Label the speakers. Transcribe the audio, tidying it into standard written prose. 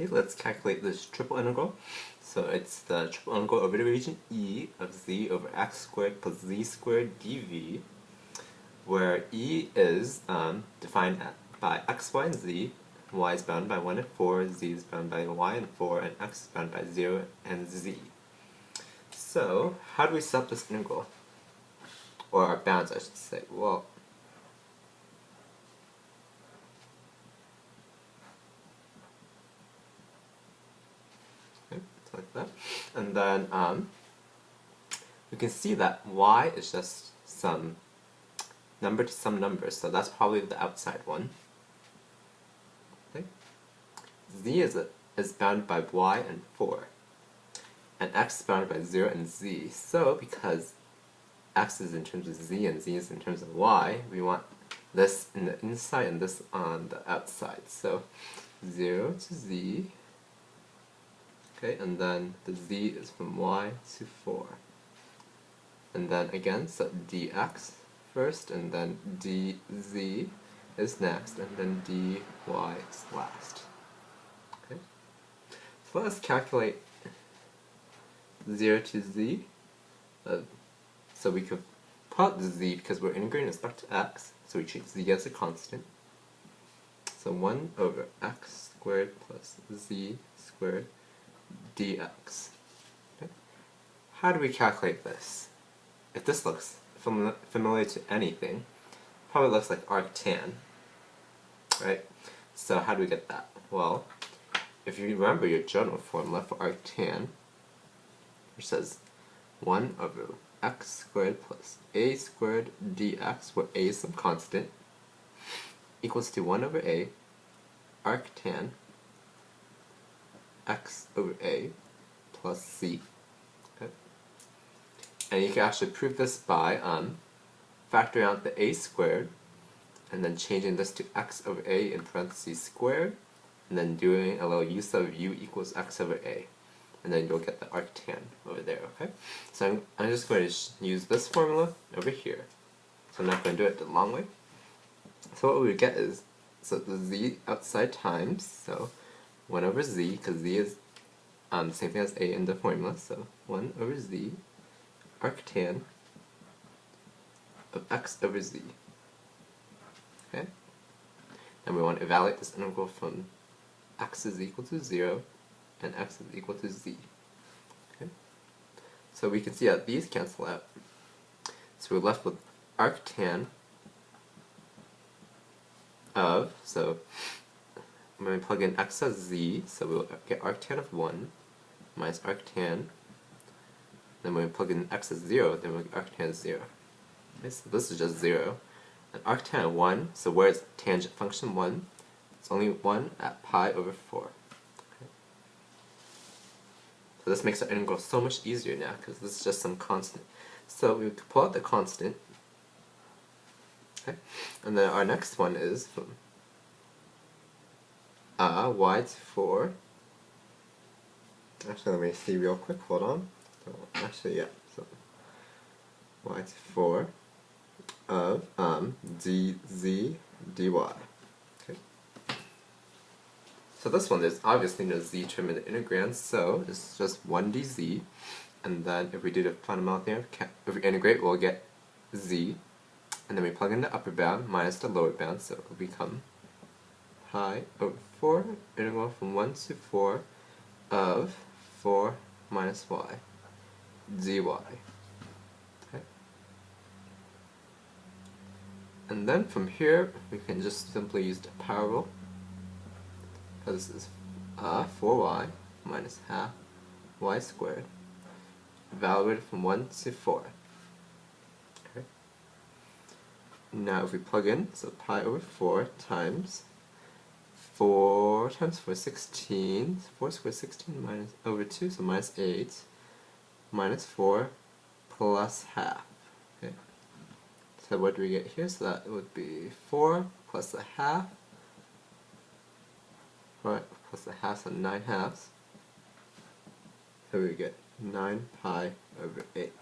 Speaker 1: Okay, let's calculate this triple integral. So it's the triple integral over the region E of z over x squared plus z squared dv, where E is defined by x, y, and z. Y is bounded by 1 and 4, z is bounded by y and 4, and x is bounded by 0 and z. So, how do we set up this integral? Or our bounds, I should say. Well, like that. And then we can see that y is just some number to some number, so that's probably the outside one. Okay. Z is bounded by y and 4, and x is bounded by 0 and z. So because x is in terms of z and z is in terms of y, we want this in the inside and this on the outside. So 0 to z. Okay, and then the z is from y to 4. And then again, so dx first, and then dz is next, and then dy is last. Okay, so let us calculate 0 to z. So we could plot the z because we're integrating with respect to x, so we treat z as a constant. So 1 over x squared plus z squared dx. Okay. How do we calculate this? If this looks familiar to anything, probably looks like arctan, right? So how do we get that? Well, if you remember your general formula for arctan, which says 1 over x squared plus a squared dx, where a is some constant, equals to 1 over a arctan x over a plus c. Okay. And you can actually prove this by factoring out the a squared, and then changing this to x over a in parentheses squared, and then doing a little use of u equals x over a. And then you'll get the arctan over there, okay? So I'm just going to use this formula over here. So I'm not going to do it the long way. So what we would get is, so the z outside times, so 1 over z, because z is the same thing as a in the formula, so 1 over z arctan of x over z. Okay? And we want to evaluate this integral from x is equal to 0 and x is equal to z. Okay? So we can see that these cancel out. So we're left with arctan of, so when we plug in x as z, so we'll get arctan of 1 minus arctan. Then when we plug in x as 0, then we'll get arctan of 0. Okay, so this is just 0. And arctan of 1, so where is tangent function 1? It's only 1 at pi over 4. Okay. So this makes our integral so much easier now, because this is just some constant. So we could pull out the constant. Okay. And then our next one is from y to 4. Actually, let me see real quick, hold on. So, actually, yeah, so y to 4 of dz dy. Okay. So this one, there's obviously no z term in the integrand, so it's just 1 dz, and then if we do the fundamental theorem, if we integrate, we'll get z, and then we plug in the upper bound minus the lower bound, so it will become pi over 4, integral from 1 to 4 of 4 minus y dy. Okay. And then from here, we can just simply use the power rule, because this is 4y minus half y squared, evaluated from 1 to 4. Okay. Now if we plug in, so pi over 4 times 4 times 4 is 16, 4 squared 16 minus over 2, so minus 8, minus 4 plus half. Okay. So what do we get here? So that would be 4 plus a half, right, plus a half, so 9 halves. So we get 9 pi over 8.